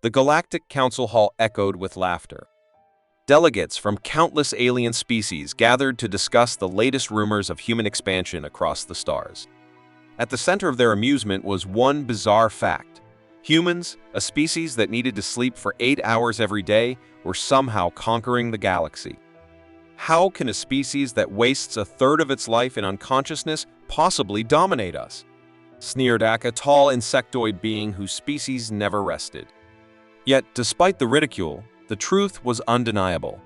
The Galactic Council Hall echoed with laughter. Delegates from countless alien species gathered to discuss the latest rumors of human expansion across the stars. At the center of their amusement was one bizarre fact. Humans, a species that needed to sleep for 8 hours every day, were somehow conquering the galaxy. How can a species that wastes a third of its life in unconsciousness possibly dominate us? Sneered Ak, a tall insectoid being whose species never rested. Yet, despite the ridicule, the truth was undeniable.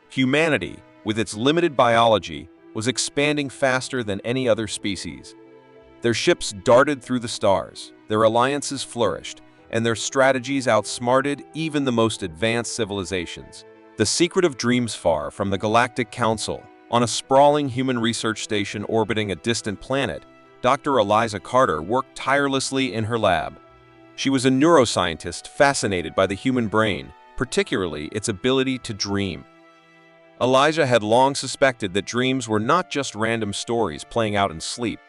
Humanity, with its limited biology, was expanding faster than any other species. Their ships darted through the stars, their alliances flourished, and their strategies outsmarted even the most advanced civilizations. The secret of dreams far from the Galactic Council, on a sprawling human research station orbiting a distant planet, Dr. Eliza Carter worked tirelessly in her lab. She was a neuroscientist fascinated by the human brain, particularly its ability to dream. Elijah had long suspected that dreams were not just random stories playing out in sleep.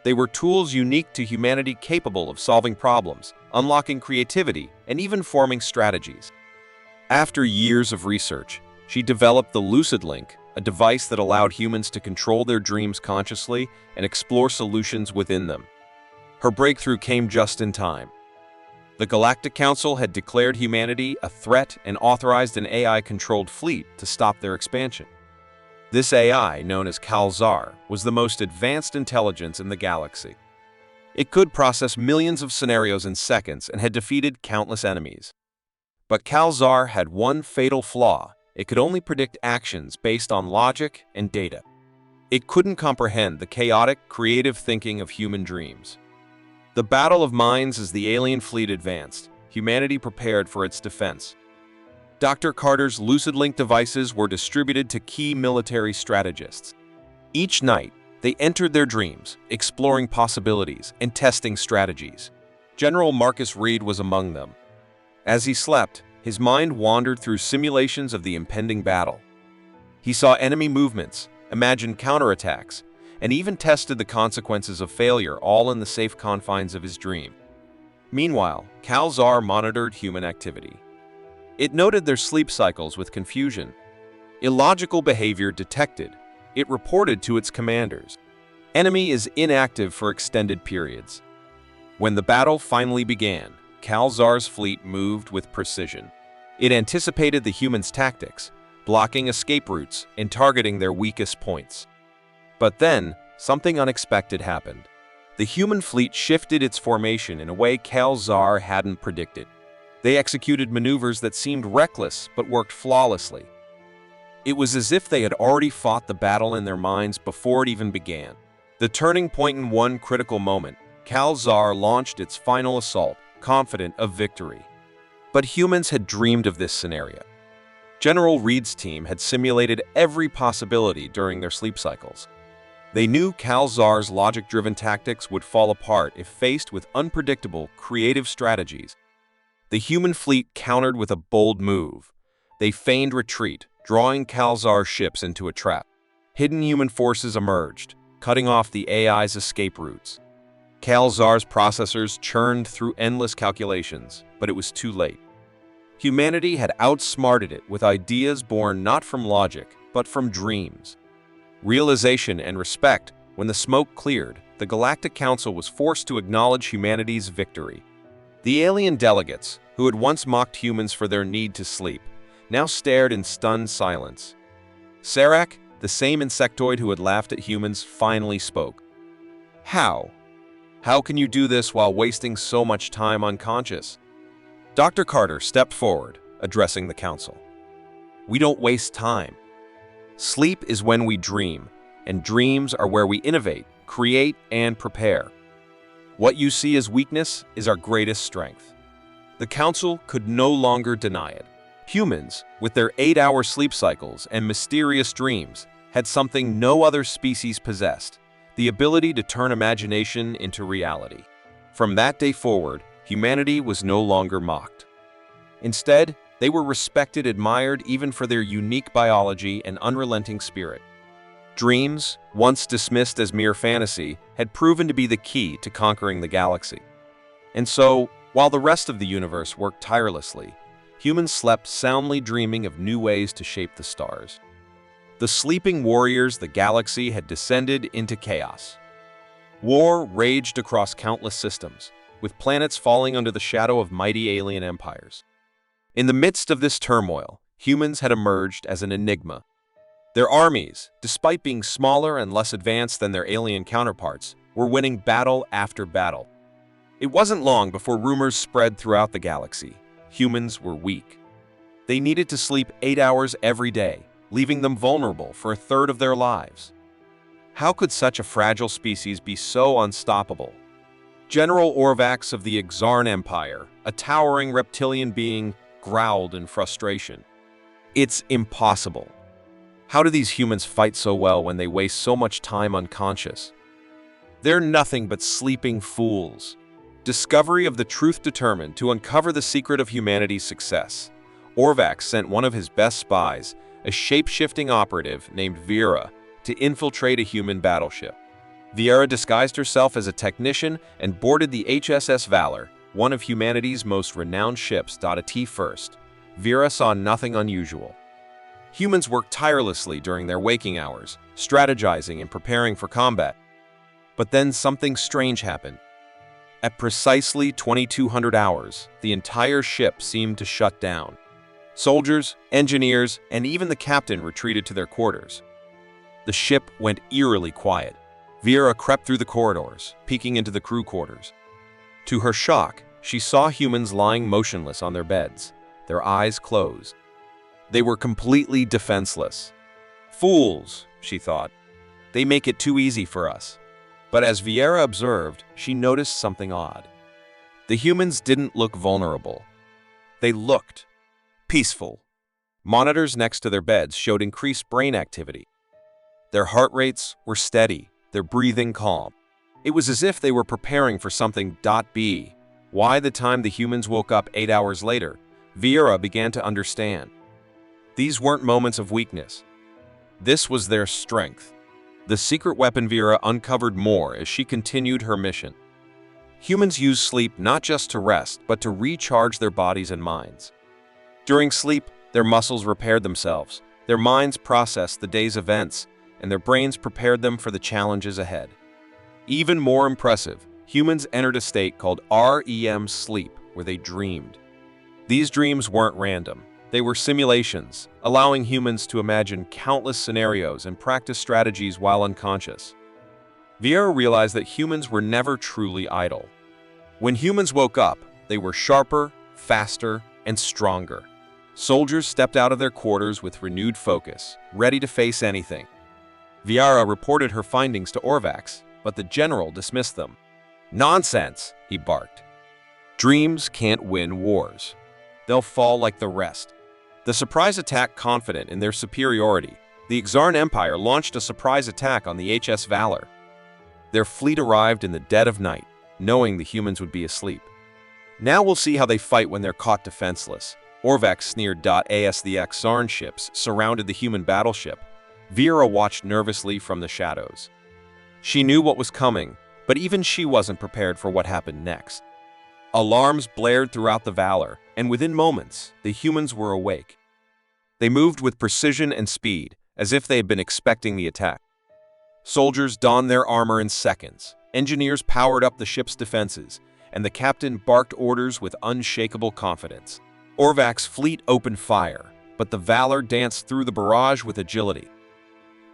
They were tools unique to humanity capable of solving problems, unlocking creativity, and even forming strategies. After years of research, she developed the Lucid Link, a device that allowed humans to control their dreams consciously and explore solutions within them. Her breakthrough came just in time. The Galactic Council had declared humanity a threat and authorized an AI-controlled fleet to stop their expansion. This AI, known as Kal-Zar, was the most advanced intelligence in the galaxy. It could process millions of scenarios in seconds and had defeated countless enemies. But Kal-Zar had one fatal flaw: it could only predict actions based on logic and data. It couldn't comprehend the chaotic, creative thinking of human dreams. The battle of minds as the alien fleet advanced, humanity prepared for its defense. Dr. Carter's Lucid Link devices were distributed to key military strategists. Each night, they entered their dreams, exploring possibilities and testing strategies. General Marcus Reed was among them. As he slept, his mind wandered through simulations of the impending battle. He saw enemy movements, imagined counterattacks, and even tested the consequences of failure, all in the safe confines of his dream. Meanwhile, Kal-Zar monitored human activity. It noted their sleep cycles with confusion. Illogical behavior detected. It reported to its commanders. Enemy is inactive for extended periods. When the battle finally began, Kal-Zar's fleet moved with precision. It anticipated the humans' tactics, blocking escape routes and targeting their weakest points. But then, something unexpected happened. The human fleet shifted its formation in a way Kal-Zar hadn't predicted. They executed maneuvers that seemed reckless but worked flawlessly. It was as if they had already fought the battle in their minds before it even began. The turning point in one critical moment, Kal-Zar launched its final assault, confident of victory. But humans had dreamed of this scenario. General Reed's team had simulated every possibility during their sleep cycles. They knew Kal-Zar's logic-driven tactics would fall apart if faced with unpredictable, creative strategies. The human fleet countered with a bold move. They feigned retreat, drawing Kal-Zar's ships into a trap. Hidden human forces emerged, cutting off the AI's escape routes. Kal-Zar's processors churned through endless calculations, but it was too late. Humanity had outsmarted it with ideas born not from logic, but from dreams. Realization and respect. When the smoke cleared, the Galactic Council was forced to acknowledge humanity's victory. The alien delegates, who had once mocked humans for their need to sleep, now stared in stunned silence. Serac, the same insectoid who had laughed at humans, finally spoke. How? How can you do this while wasting so much time unconscious? Dr. Carter stepped forward, addressing the council. We don't waste time. Sleep is when we dream, and dreams are where we innovate, create, and prepare. What you see as weakness is our greatest strength. The council could no longer deny it. Humans, with their 8-hour sleep cycles and mysterious dreams, had something no other species possessed: the ability to turn imagination into reality. From that day forward, humanity was no longer mocked. Instead, they were respected, admired even for their unique biology and unrelenting spirit. Dreams, once dismissed as mere fantasy, had proven to be the key to conquering the galaxy. And so, While the rest of the universe worked tirelessly, humans slept soundly, dreaming of new ways to shape the stars. The sleeping warriors, the galaxy had descended into chaos. War raged across countless systems, with planets falling under the shadow of mighty alien empires. In the midst of this turmoil, humans had emerged as an enigma. Their armies, despite being smaller and less advanced than their alien counterparts, were winning battle after battle. It wasn't long before rumors spread throughout the galaxy. Humans were weak. They needed to sleep 8 hours every day, leaving them vulnerable for a third of their lives. How could such a fragile species be so unstoppable? General Orcs of the Exarn Empire, a towering reptilian being, growled in frustration. It's impossible. How do these humans fight so well when they waste so much time unconscious? They're nothing but sleeping fools. Discovery of the truth determined to uncover the secret of humanity's success. Orvax sent one of his best spies, a shape-shifting operative named Vera, to infiltrate a human battleship. Vera disguised herself as a technician and boarded the HSS Valor, one of humanity's most renowned ships. At first, Vera saw nothing unusual. Humans worked tirelessly during their waking hours, strategizing and preparing for combat. But then something strange happened. At precisely 2200 hours, the entire ship seemed to shut down. Soldiers, engineers, and even the captain retreated to their quarters. The ship went eerily quiet. Vera crept through the corridors, peeking into the crew quarters. To her shock, she saw humans lying motionless on their beds, their eyes closed. They were completely defenseless. Fools, she thought. They make it too easy for us. But as Vera observed, she noticed something odd. The humans didn't look vulnerable. They looked peaceful. Monitors next to their beds showed increased brain activity. Their heart rates were steady, their breathing calm. It was as if they were preparing for something. By the time the humans woke up 8 hours later, Vera began to understand. These weren't moments of weakness. This was their strength. The secret weapon Vera uncovered more as she continued her mission. Humans use sleep not just to rest, but to recharge their bodies and minds. During sleep, their muscles repaired themselves, their minds processed the day's events, and their brains prepared them for the challenges ahead. Even more impressive, humans entered a state called REM sleep, where they dreamed. These dreams weren't random. They were simulations, allowing humans to imagine countless scenarios and practice strategies while unconscious. Vera realized that humans were never truly idle. When humans woke up, they were sharper, faster, and stronger. Soldiers stepped out of their quarters with renewed focus, ready to face anything. Vera reported her findings to Orvax, but the general dismissed them. "Nonsense," he barked. "Dreams can't win wars. They'll fall like the rest." The surprise attack, confident in their superiority, the Exarn Empire launched a surprise attack on the HS Valor. Their fleet arrived in the dead of night, knowing the humans would be asleep. "Now we'll see how they fight when they're caught defenseless," Orvax sneered. As the Exarn ships surrounded the human battleship, Vera watched nervously from the shadows. She knew what was coming, but even she wasn't prepared for what happened next. Alarms blared throughout the Valor, and within moments, the humans were awake. They moved with precision and speed, as if they had been expecting the attack. Soldiers donned their armor in seconds, engineers powered up the ship's defenses, and the captain barked orders with unshakable confidence. Orvac's fleet opened fire, but the Valor danced through the barrage with agility.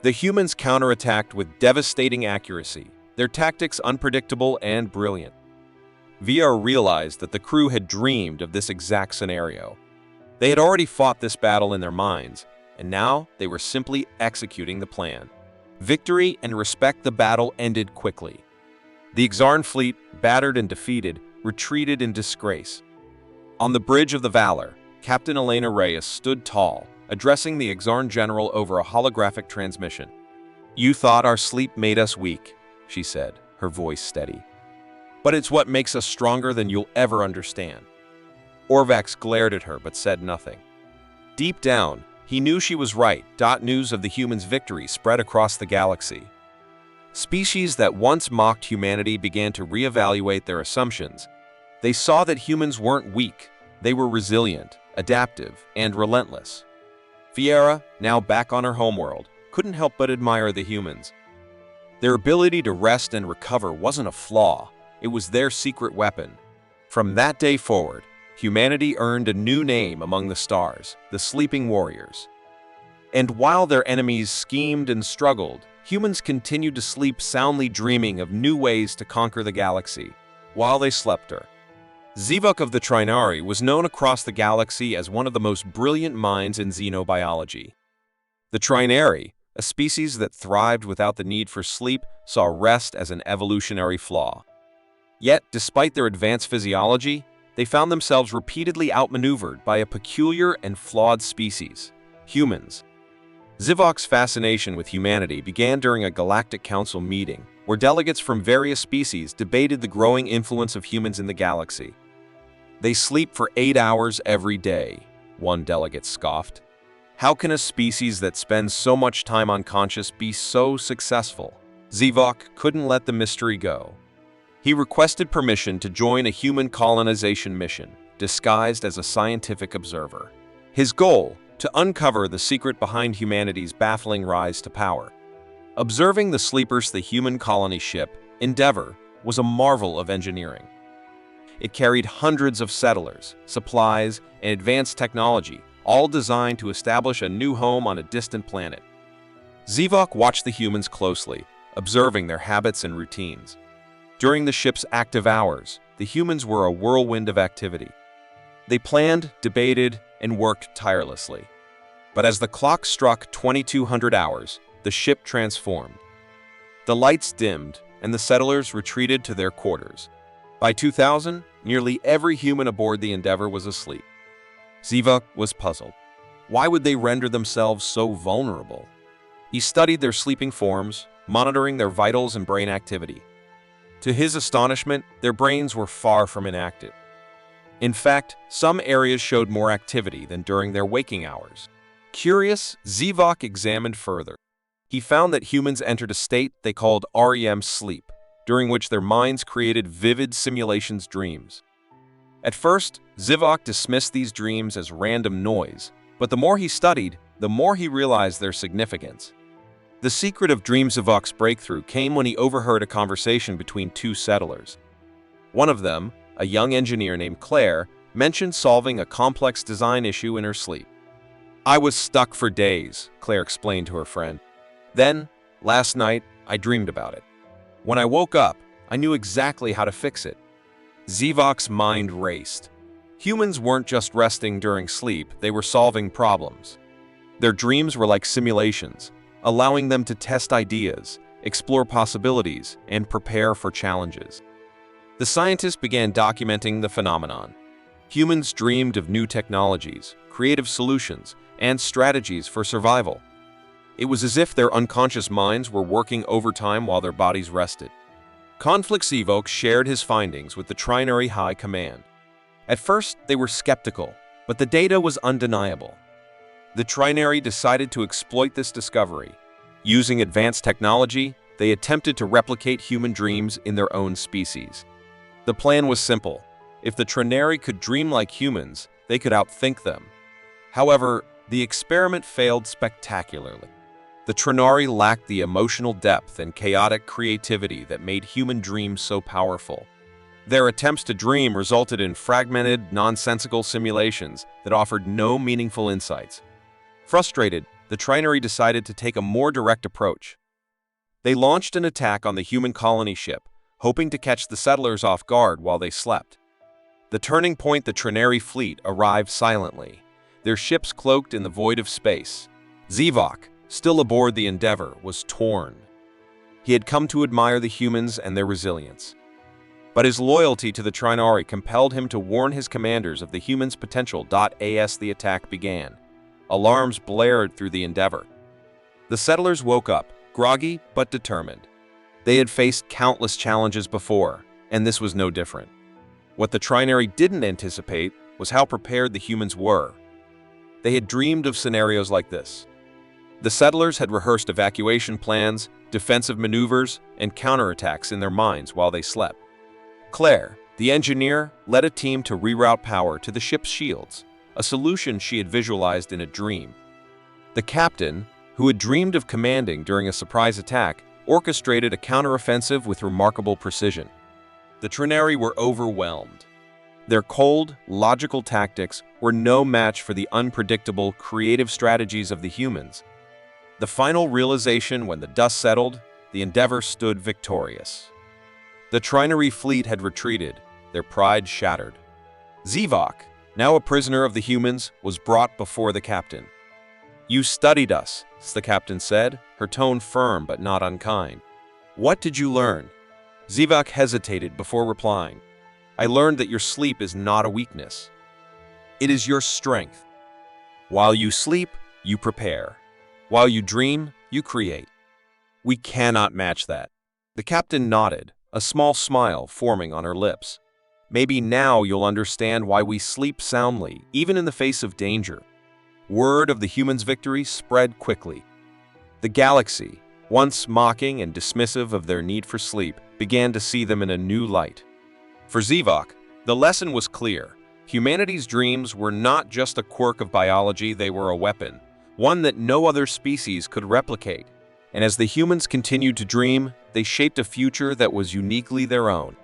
The humans counterattacked with devastating accuracy, their tactics unpredictable and brilliant. Vera realized that the crew had dreamed of this exact scenario. They had already fought this battle in their minds, and now they were simply executing the plan. Victory and respect. The battle ended quickly. The Exarn fleet, battered and defeated, retreated in disgrace. On the bridge of the Valor, Captain Elena Reyes stood tall, addressing the Exarn general over a holographic transmission. "You thought our sleep made us weak," she said, her voice steady. "But it's what makes us stronger than you'll ever understand." Orvax glared at her but said nothing. Deep down, he knew she was right. News of the humans' victory spread across the galaxy. Species that once mocked humanity began to reevaluate their assumptions. They saw that humans weren't weak. They were resilient, adaptive, and relentless. Fiera, now back on her homeworld, couldn't help but admire the humans. Their ability to rest and recover wasn't a flaw, it was their secret weapon. From that day forward, humanity earned a new name among the stars, the Sleeping Warriors. And while their enemies schemed and struggled, humans continued to sleep soundly, dreaming of new ways to conquer the galaxy. While they slept, Zivok of the Trinari was known across the galaxy as one of the most brilliant minds in xenobiology. The Trinari, a species that thrived without the need for sleep, saw rest as an evolutionary flaw. Yet, despite their advanced physiology, they found themselves repeatedly outmaneuvered by a peculiar and flawed species, humans. Zivok's fascination with humanity began during a Galactic Council meeting, where delegates from various species debated the growing influence of humans in the galaxy. "They sleep for 8 hours every day," one delegate scoffed. "How can a species that spends so much time unconscious be so successful?" Zivok couldn't let the mystery go. He requested permission to join a human colonization mission, disguised as a scientific observer. His goal, to uncover the secret behind humanity's baffling rise to power. Observing the sleepers, the human colony ship, Endeavor, was a marvel of engineering. It carried hundreds of settlers, supplies, and advanced technology, all designed to establish a new home on a distant planet. Zivok watched the humans closely, observing their habits and routines. During the ship's active hours, the humans were a whirlwind of activity. They planned, debated, and worked tirelessly. But as the clock struck 2200 hours, the ship transformed. The lights dimmed, and the settlers retreated to their quarters. By 2000, nearly every human aboard the Endeavor was asleep. Zivok was puzzled. Why would they render themselves so vulnerable? He studied their sleeping forms, monitoring their vitals and brain activity. To his astonishment, their brains were far from inactive. In fact, some areas showed more activity than during their waking hours. Curious, Zivok examined further. He found that humans entered a state they called REM sleep, during which their minds created vivid simulations dreams. At first, Zivok dismissed these dreams as random noise, but the more he studied, the more he realized their significance. The secret of Dream Zivok's breakthrough came when he overheard a conversation between two settlers. One of them, a young engineer named Claire, mentioned solving a complex design issue in her sleep. "I was stuck for days," Claire explained to her friend. "Then, last night, I dreamed about it. When I woke up, I knew exactly how to fix it." Zivok's mind raced. Humans weren't just resting during sleep, they were solving problems. Their dreams were like simulations, allowing them to test ideas, explore possibilities, and prepare for challenges. The scientists began documenting the phenomenon. Humans dreamed of new technologies, creative solutions, and strategies for survival. It was as if their unconscious minds were working overtime while their bodies rested. Conflict Zivok shared his findings with the Trinary High Command. At first, they were skeptical, but the data was undeniable. The Trinary decided to exploit this discovery. Using advanced technology, they attempted to replicate human dreams in their own species. The plan was simple. If the Trinary could dream like humans, they could outthink them. However, the experiment failed spectacularly. The Trinari lacked the emotional depth and chaotic creativity that made human dreams so powerful. Their attempts to dream resulted in fragmented, nonsensical simulations that offered no meaningful insights. Frustrated, the Trinary decided to take a more direct approach. They launched an attack on the human colony ship, hoping to catch the settlers off guard while they slept. The turning point, the Trinary fleet arrived silently, their ships cloaked in the void of space. Zivok, still aboard the Endeavor, was torn. He had come to admire the humans and their resilience. But his loyalty to the Trinari compelled him to warn his commanders of the humans' potential. As the attack began, alarms blared through the Endeavor. The settlers woke up, groggy but determined. They had faced countless challenges before, and this was no different. What the Trinary didn't anticipate was how prepared the humans were. They had dreamed of scenarios like this. The settlers had rehearsed evacuation plans, defensive maneuvers, and counterattacks in their minds while they slept. Claire, The engineer led a team to reroute power to the ship's shields, a solution she had visualized in a dream. The captain, who had dreamed of commanding during a surprise attack, orchestrated a counteroffensive with remarkable precision. The Trinari were overwhelmed. Their cold, logical tactics were no match for the unpredictable, creative strategies of the humans. The final realization when the dust settled, the Endeavor stood victorious. The Trinari fleet had retreated, their pride shattered. Zivok, now a prisoner of the humans, was brought before the captain. "You studied us," the captain said, her tone firm but not unkind. "What did you learn?" Zivok hesitated before replying. "I learned that your sleep is not a weakness. It is your strength. While you sleep, you prepare. While you dream, you create. We cannot match that." The captain nodded, a small smile forming on her lips. "Maybe now you'll understand why we sleep soundly, even in the face of danger." Word of the humans' victory spread quickly. The galaxy, once mocking and dismissive of their need for sleep, began to see them in a new light. For Zivok, the lesson was clear. Humanity's dreams were not just a quirk of biology, they were a weapon, one that no other species could replicate. And as the humans continued to dream, they shaped a future that was uniquely their own.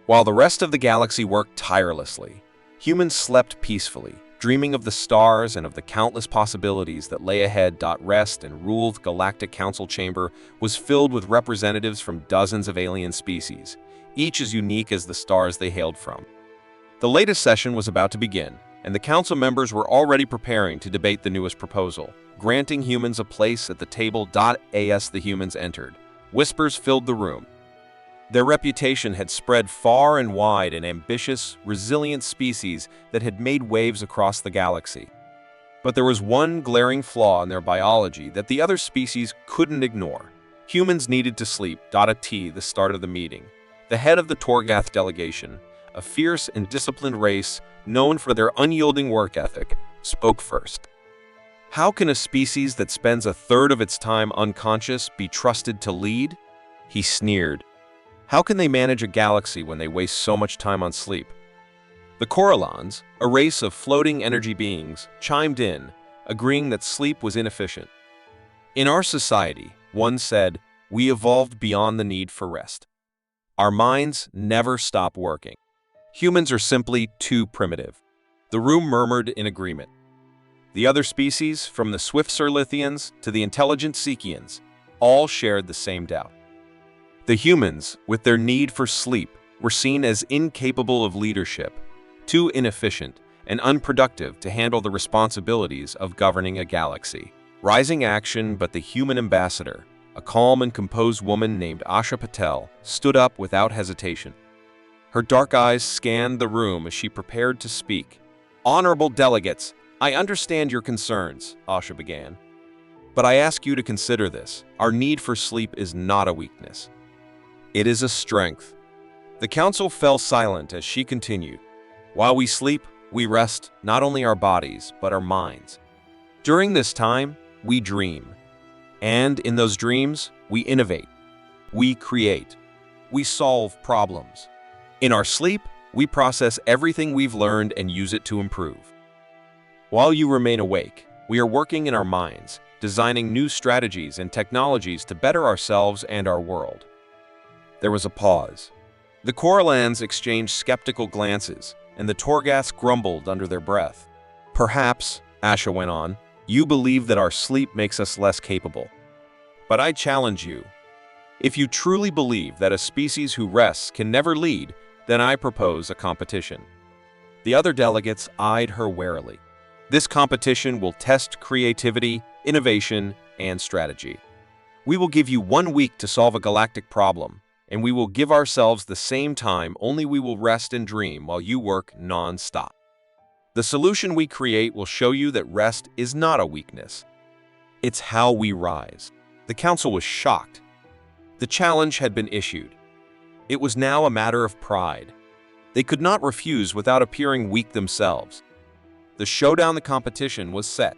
While the rest of the galaxy worked tirelessly, humans slept peacefully, dreaming of the stars and of the countless possibilities that lay ahead. Rest and ruled Galactic Council chamber was filled with representatives from dozens of alien species, each as unique as the stars they hailed from. The latest session was about to begin, and the council members were already preparing to debate the newest proposal, granting humans a place at the table. As the humans entered, whispers filled the room. Their reputation had spread far and wide, an ambitious, resilient species that had made waves across the galaxy. But there was one glaring flaw in their biology that the other species couldn't ignore. Humans needed to sleep. At the start of the meeting, the head of the Torgath delegation, a fierce and disciplined race known for their unyielding work ethic, spoke first. "How can a species that spends a third of its time unconscious be trusted to lead?" He sneered. "How can they manage a galaxy when they waste so much time on sleep?" The Corellons, a race of floating energy beings, chimed in, agreeing that sleep was inefficient. "In our society," one said, "we evolved beyond the need for rest. Our minds never stop working. Humans are simply too primitive." The room murmured in agreement. The other species, from the swift Serlithians to the intelligent Sekians, all shared the same doubt. The humans, with their need for sleep, were seen as incapable of leadership, too inefficient and unproductive to handle the responsibilities of governing a galaxy. Rising action, but the human ambassador, a calm and composed woman named Asha Patel, stood up without hesitation. Her dark eyes scanned the room as she prepared to speak. "Honorable delegates, I understand your concerns," Asha began. "But I ask you to consider this. Our need for sleep is not a weakness. It is a strength." The council fell silent as she continued. "While we sleep, we rest not only our bodies, but our minds. During this time, we dream. And in those dreams, we innovate. We create. We solve problems. In our sleep, we process everything we've learned and use it to improve. While you remain awake, we are working in our minds, designing new strategies and technologies to better ourselves and our world." There was a pause. The Corellans exchanged skeptical glances, and the Torgaths grumbled under their breath. "Perhaps," Asha went on, "you believe that our sleep makes us less capable. But I challenge you. If you truly believe that a species who rests can never lead, then I propose a competition." The other delegates eyed her warily. "This competition will test creativity, innovation, and strategy. We will give you 1 week to solve a galactic problem, and we will give ourselves the same time, only we will rest and dream while you work non-stop. The solution we create will show you that rest is not a weakness. It's how we rise." The council was shocked. The challenge had been issued. It was now a matter of pride. They could not refuse without appearing weak themselves. The showdown, the competition, was set.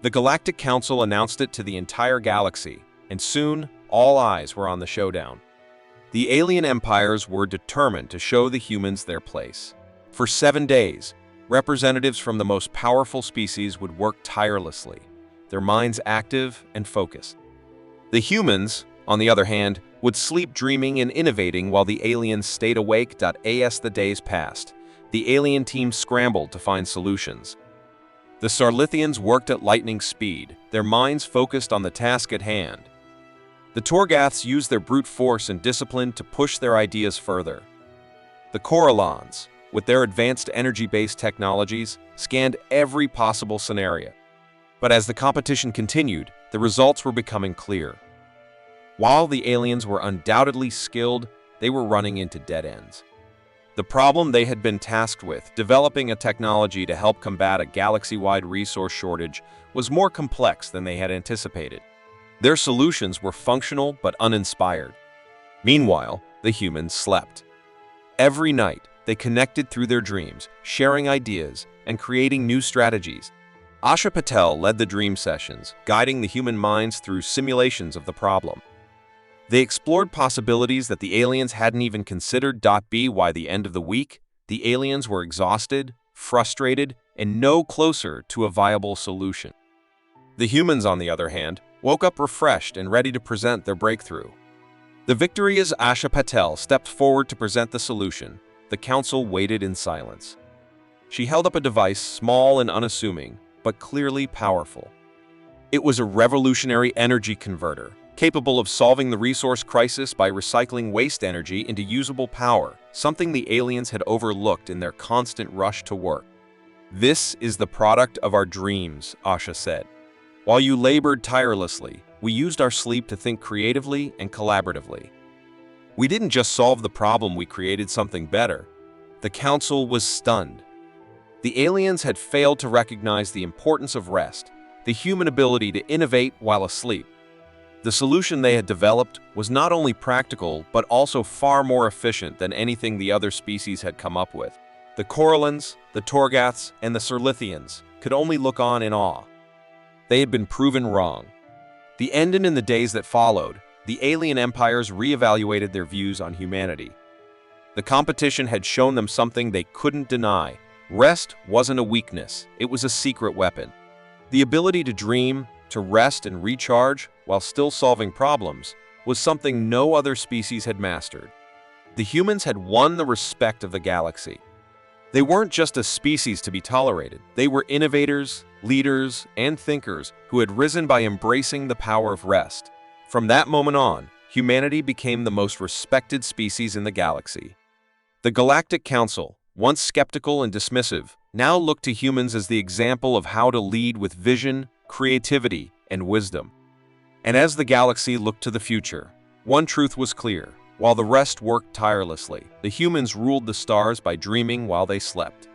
The Galactic Council announced it to the entire galaxy, and soon all eyes were on the showdown. The alien empires were determined to show the humans their place. For 7 days, representatives from the most powerful species would work tirelessly, their minds active and focused. The humans, on the other hand, would sleep dreaming and innovating while the aliens stayed awake. As the days passed, the alien team scrambled to find solutions. The Sarlithians worked at lightning speed, their minds focused on the task at hand. The Torgaths used their brute force and discipline to push their ideas further. The Corellons, with their advanced energy-based technologies, scanned every possible scenario. But as the competition continued, the results were becoming clear. While the aliens were undoubtedly skilled, they were running into dead ends. The problem they had been tasked with, developing a technology to help combat a galaxy-wide resource shortage, was more complex than they had anticipated. Their solutions were functional but uninspired. Meanwhile, the humans slept. Every night, they connected through their dreams, sharing ideas and creating new strategies. Asha Patel led the dream sessions, guiding the human minds through simulations of the problem. They explored possibilities that the aliens hadn't even considered. By the end of the week, the aliens were exhausted, frustrated, and no closer to a viable solution. The humans, on the other hand, woke up refreshed and ready to present their breakthrough. The victory as Asha Patel stepped forward to present the solution, the council waited in silence. She held up a device small and unassuming, but clearly powerful. It was a revolutionary energy converter, capable of solving the resource crisis by recycling waste energy into usable power, something the aliens had overlooked in their constant rush to work. "This is the product of our dreams," Asha said. "While you labored tirelessly, we used our sleep to think creatively and collaboratively. We didn't just solve the problem, we created something better." The council was stunned. The aliens had failed to recognize the importance of rest, the human ability to innovate while asleep. The solution they had developed was not only practical, but also far more efficient than anything the other species had come up with. The Corellons, the Torgaths, and the Sarlithians could only look on in awe. They had been proven wrong. The end and in the days that followed, the alien empires reevaluated their views on humanity. The competition had shown them something they couldn't deny. Rest wasn't a weakness, it was a secret weapon. The ability to dream, to rest and recharge while still solving problems was something no other species had mastered. The humans had won the respect of the galaxy. They weren't just a species to be tolerated. They were innovators, leaders, and thinkers who had risen by embracing the power of rest. From that moment on, humanity became the most respected species in the galaxy. The Galactic Council, once skeptical and dismissive, now looked to humans as the example of how to lead with vision, creativity, and wisdom. And as the galaxy looked to the future, one truth was clear. While the rest worked tirelessly, the humans ruled the stars by dreaming while they slept.